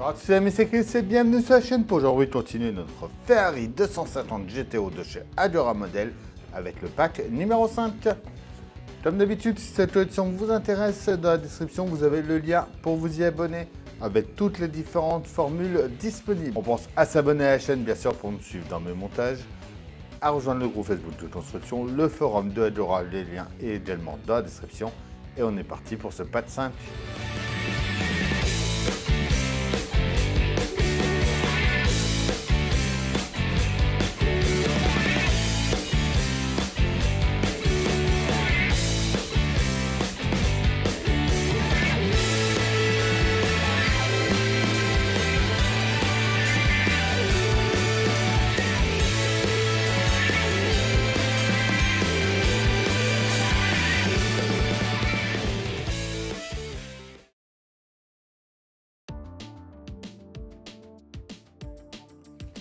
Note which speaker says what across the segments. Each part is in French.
Speaker 1: Bonjour à tous les amis, c'est Chris et bienvenue sur la chaîne pour aujourd'hui continuer notre Ferrari 250 GTO de chez Adura Model avec le pack numéro 5. Comme d'habitude, si cette collection vous intéresse, dans la description vous avez le lien pour vous y abonner avec toutes les différentes formules disponibles. On pense à s'abonner à la chaîne bien sûr pour nous suivre dans mes montages, à rejoindre le groupe Facebook de construction, le forum de Adura, les liens est également dans la description. Et on est parti pour ce pack 5.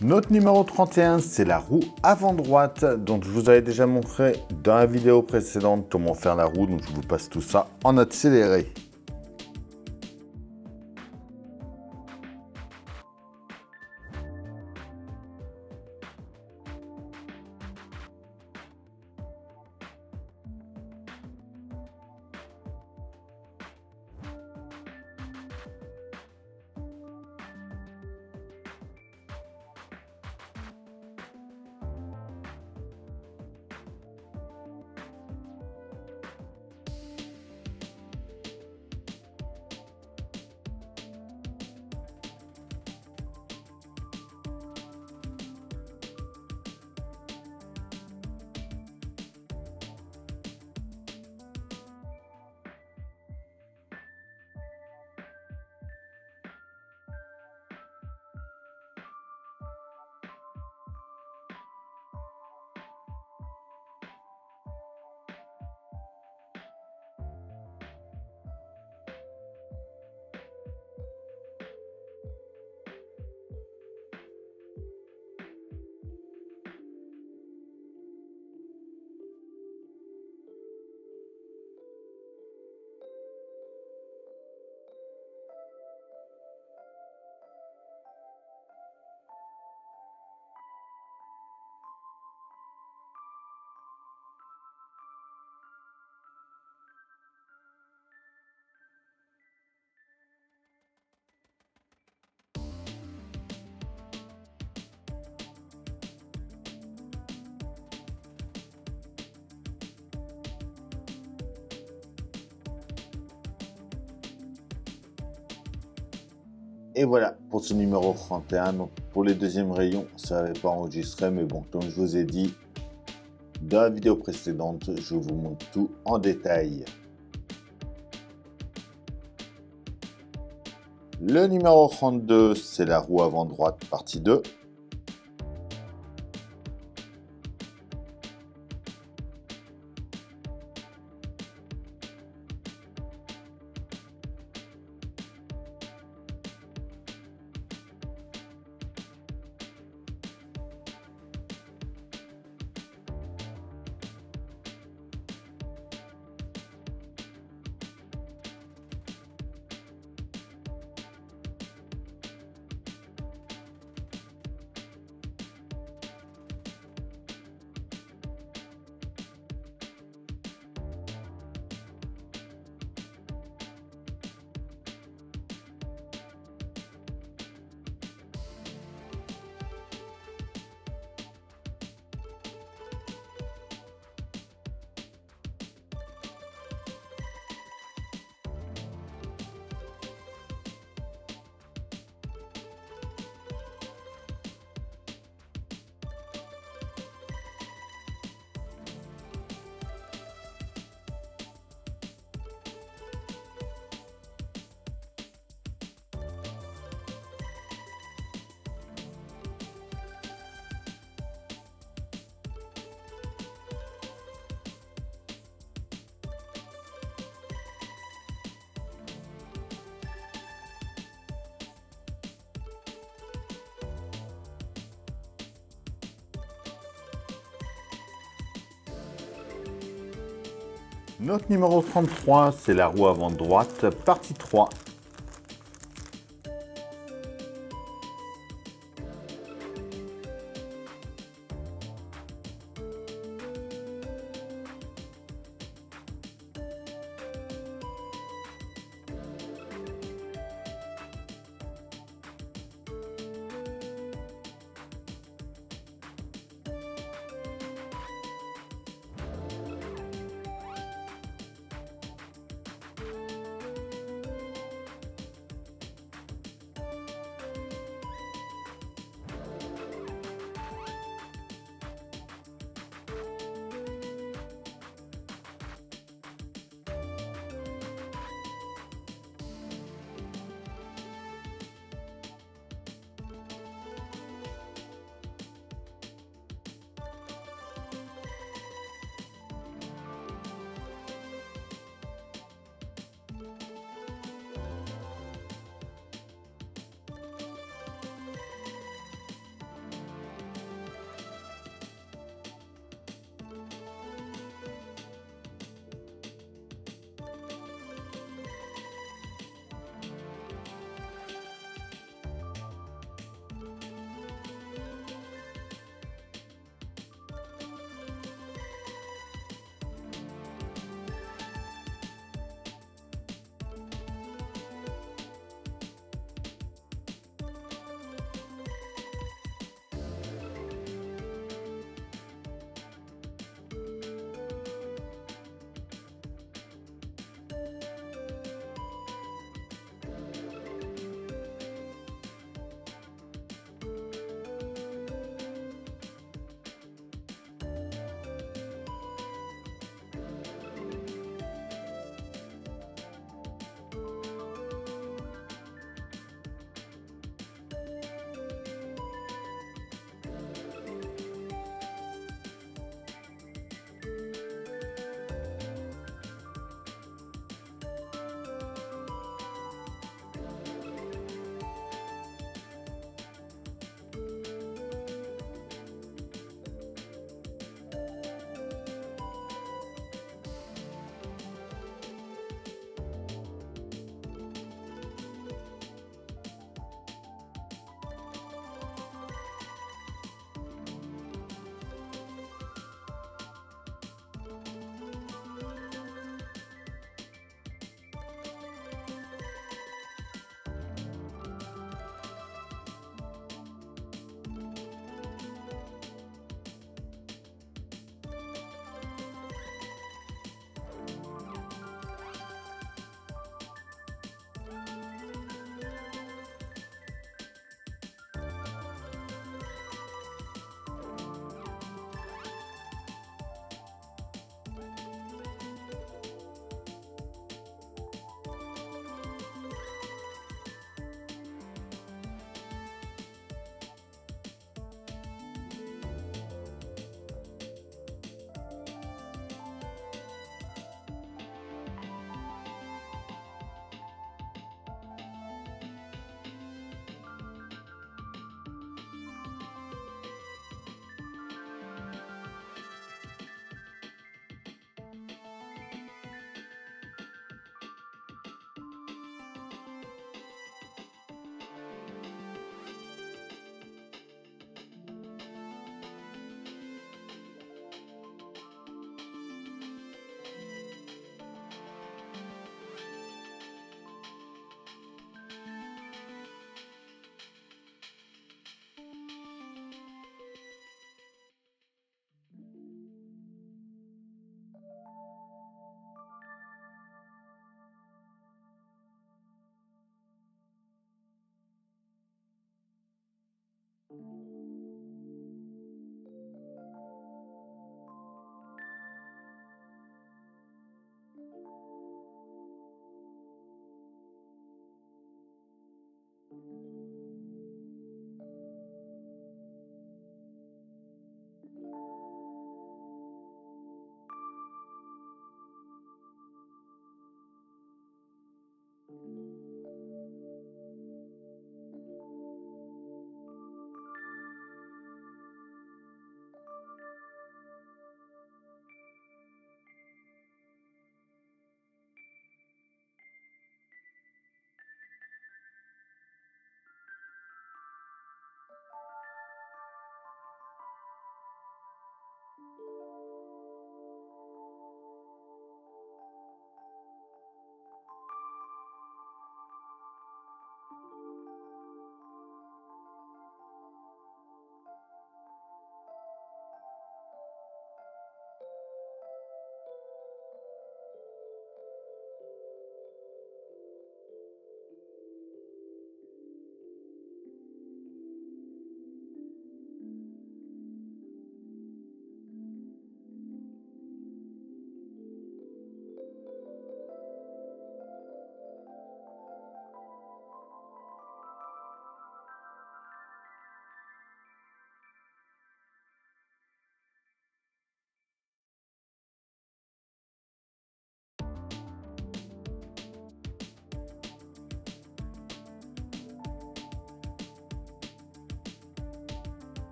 Speaker 1: Notre numéro 31, c'est la roue avant droite. Donc je vous avais déjà montré dans la vidéo précédente comment faire la roue. Donc je vous passe tout ça en accéléré. Et voilà pour ce numéro 31. Donc pour les deuxièmes rayons, ça n'avait pas enregistré, mais bon, comme je vous ai dit dans la vidéo précédente, je vous montre tout en détail. Le numéro 32, c'est la roue avant droite partie 2. Notre numéro 33, c'est la roue avant droite, partie 3.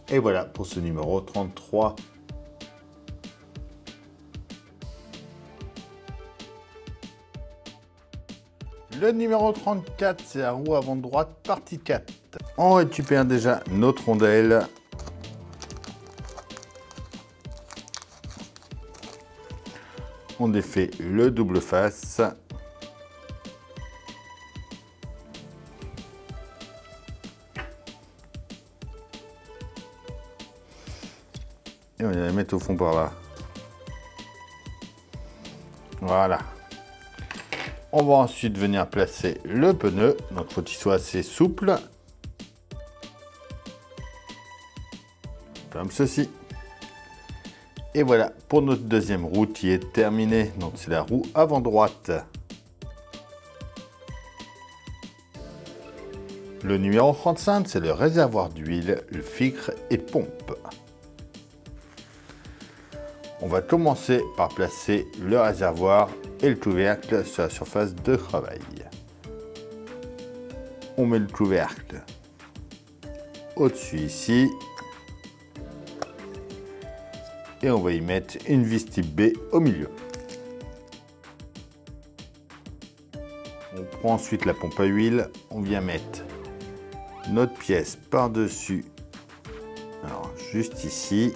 Speaker 1: Et voilà pour ce numéro 33. Le numéro 34, c'est la roue avant droite, partie 4. On récupère déjà notre rondelle. On défait le double face. mettre au fond par là. Voilà. On va ensuite venir placer le pneu. Donc, il faut qu'il soit assez souple. Comme ceci. Et voilà pour notre deuxième roue qui est terminée. Donc, c'est la roue avant droite. Le numéro 35, c'est le réservoir d'huile, le filtre et pompe. On va commencer par placer le réservoir et le couvercle sur la surface de travail. On met le couvercle au-dessus ici. Et on va y mettre une vis type B au milieu. On prend ensuite la pompe à huile. On vient mettre notre pièce par-dessus. Alors, juste ici.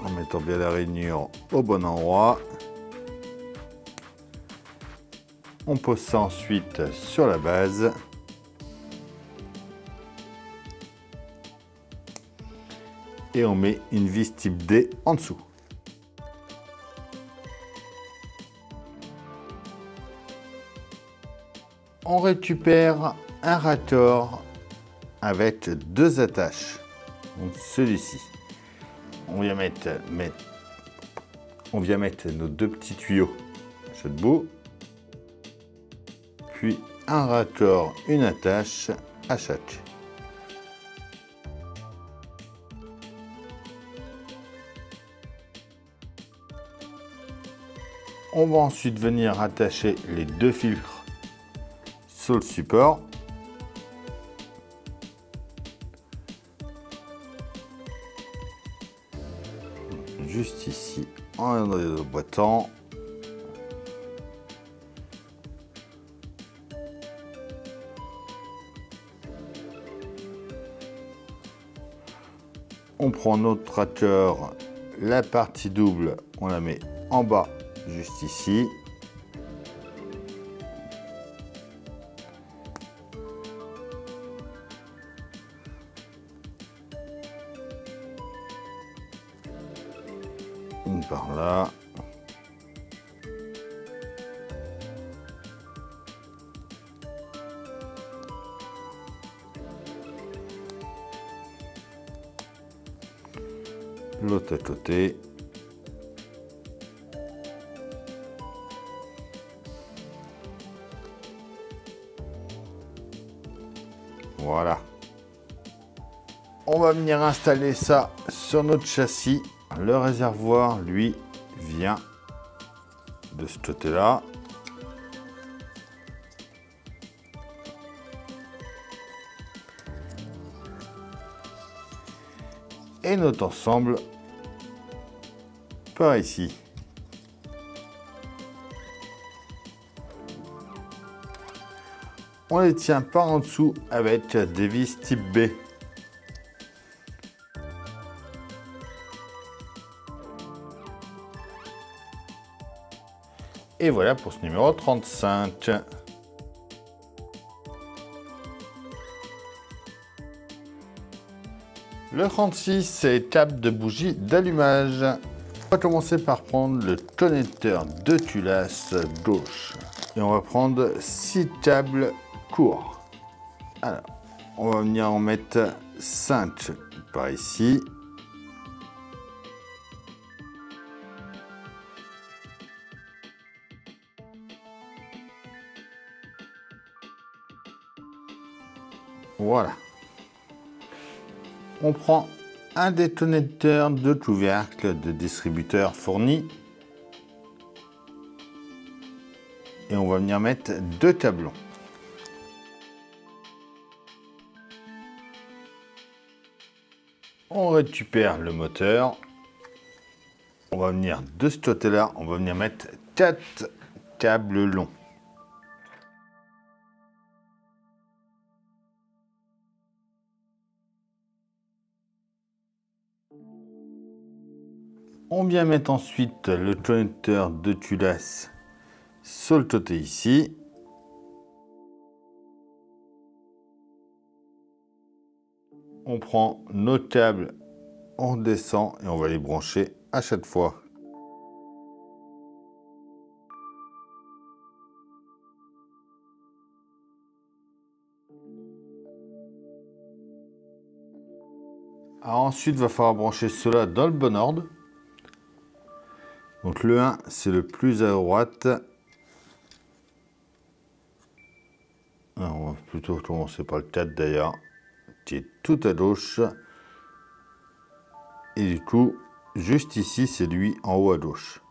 Speaker 1: En mettant bien la rainure au bon endroit. On pose ça ensuite sur la base. Et on met une vis type D en dessous. On récupère un raccord avec deux attaches. Donc celui-ci. On vient mettre nos deux petits tuyaux sur le bout. Puis un raccord, une attache à chaque. On va ensuite venir attacher les deux filtres sur le support. Juste ici, en le boitant. On prend notre tracteur, la partie double, on la met en bas. Juste ici. Une par là. L'autre à côté. Voilà. On va venir installer ça sur notre châssis. Le réservoir, lui, vient de ce côté-là. Et notre ensemble par ici. On les tient par en dessous avec des vis type B. Et voilà pour ce numéro 35. Le 36, c'est câble de bougie d'allumage. On va commencer par prendre le connecteur de culasse gauche. Et on va prendre 6 câbles courts. Alors, on va venir en mettre 5 par ici. Voilà. On prend un détonateur de couvercle de distributeur fourni. Et on va venir mettre 2 câblons. On récupère le moteur. On va venir de ce côté-là, on va venir mettre 4 câbles longs. On vient mettre ensuite le connecteur de culasse sur le côté ici. On prend nos câbles, on descend et on va les brancher à chaque fois. Alors ensuite, il va falloir brancher cela dans le bon ordre. Donc le 1, c'est le plus à droite. Alors, on va plutôt commencer par le 4 d'ailleurs, qui est tout à gauche. Et du coup, juste ici, c'est lui en haut à gauche.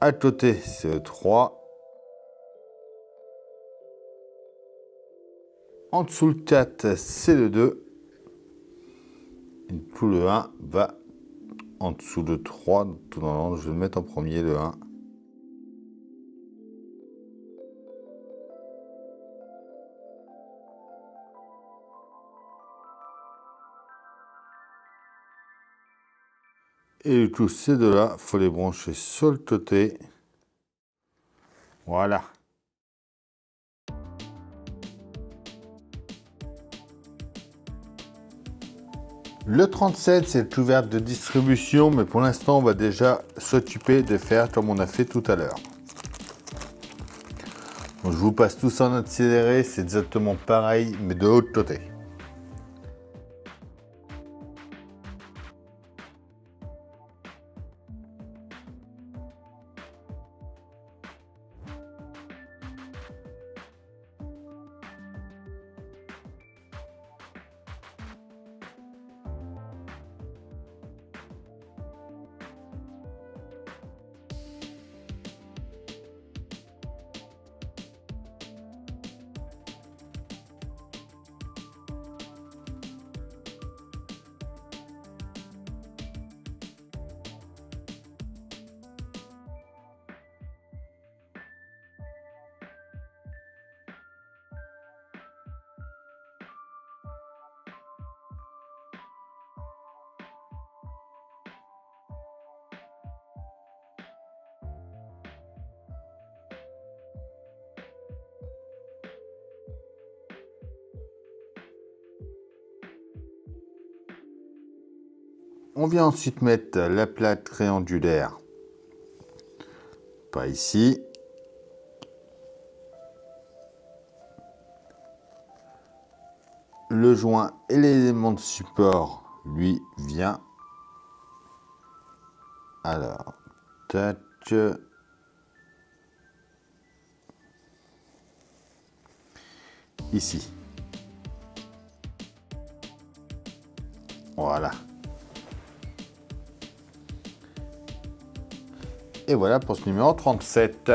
Speaker 1: À côté, c'est le 3. En dessous le 4, c'est le 2. Et tout le 1 va en dessous de 3. Tout dans l'ordre, je vais le mettre en premier, le 1. Et du coup, ces deux-là, il faut les brancher sur le côté. Voilà. Le 37, c'est le couvercle de distribution, mais pour l'instant, on va déjà s'occuper de faire comme on a fait tout à l'heure. Je vous passe tout ça en accéléré, c'est exactement pareil, mais de l'autre côté. On vient ensuite mettre la plaque triangulaire, pas ici. Le joint et l'élément de support, lui, vient. Alors, tac. Ici. Voilà. Et voilà pour ce numéro 37.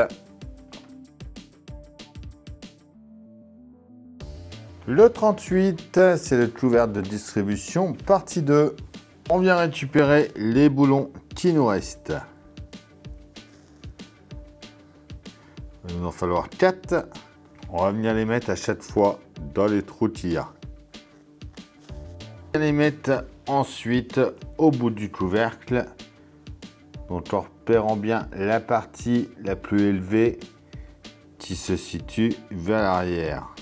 Speaker 1: Le 38, c'est le couvercle de distribution, partie 2. On vient récupérer les boulons qui nous restent. Il va nous en falloir 4. On va venir les mettre à chaque fois dans les trous qu'il y a. On va les mettre ensuite au bout du couvercle. Donc en repérant bien la partie la plus élevée qui se situe vers l'arrière.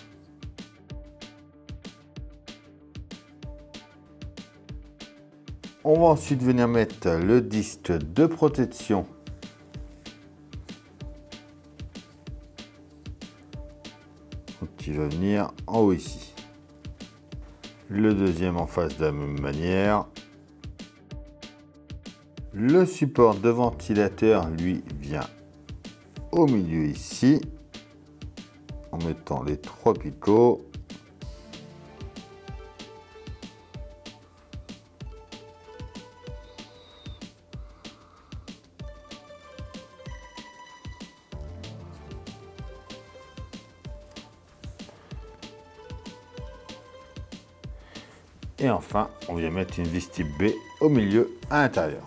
Speaker 1: On va ensuite venir mettre le disque de protection qui va venir en haut ici. Le deuxième en face de la même manière. Le support de ventilateur, lui, vient au milieu ici, en mettant les 3 picots. Et enfin, on vient mettre une vis type B au milieu à l'intérieur.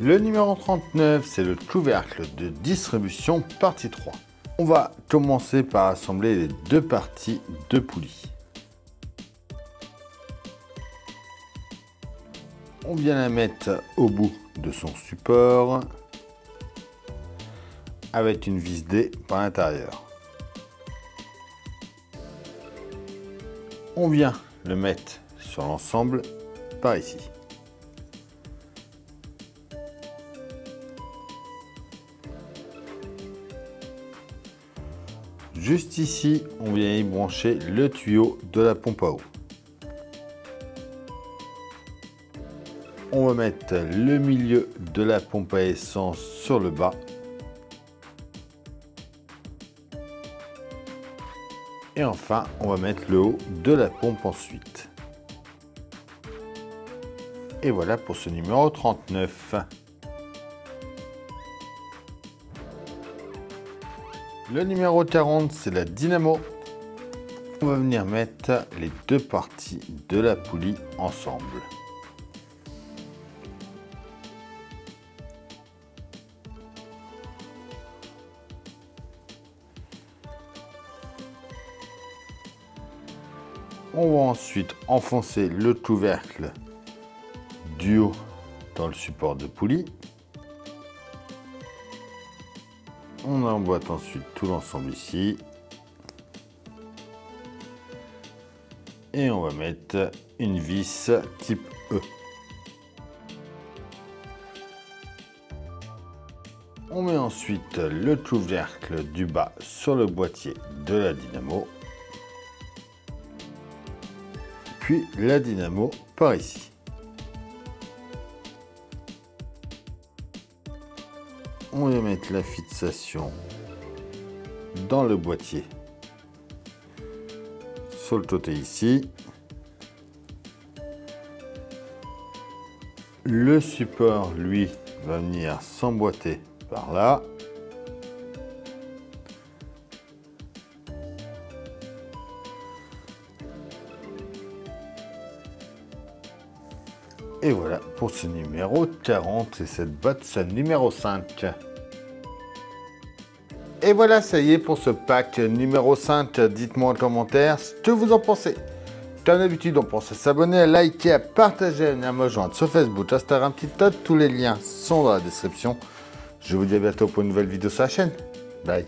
Speaker 1: Le numéro 39, c'est le couvercle de distribution partie 3. On va commencer par assembler les deux parties de poulie. On vient la mettre au bout de son support avec une vis D par l'intérieur. On vient le mettre sur l'ensemble par ici. Juste ici, on vient y brancher le tuyau de la pompe à eau. On va mettre le milieu de la pompe à essence sur le bas. Et enfin, on va mettre le haut de la pompe ensuite. Et voilà pour ce numéro 39. Le numéro 40, c'est la dynamo. On va venir mettre les deux parties de la poulie ensemble. On va ensuite enfoncer le couvercle du haut dans le support de poulie. On emboîte ensuite tout l'ensemble ici. Et on va mettre une vis type E. On met ensuite le couvercle du bas sur le boîtier de la dynamo. Puis la dynamo par ici. On va mettre la fixation dans le boîtier sur le côté ici. Le support, lui, va venir s'emboîter par là. Et voilà pour ce numéro 40 et cette boîte numéro 5. Et voilà, ça y est pour ce pack numéro 5. Dites-moi en commentaire ce que vous en pensez. Comme d'habitude, on pense à s'abonner, à liker, à partager, à me rejoindre sur Facebook, Instagram, TikTok. Tous les liens sont dans la description. Je vous dis à bientôt pour une nouvelle vidéo sur la chaîne. Bye.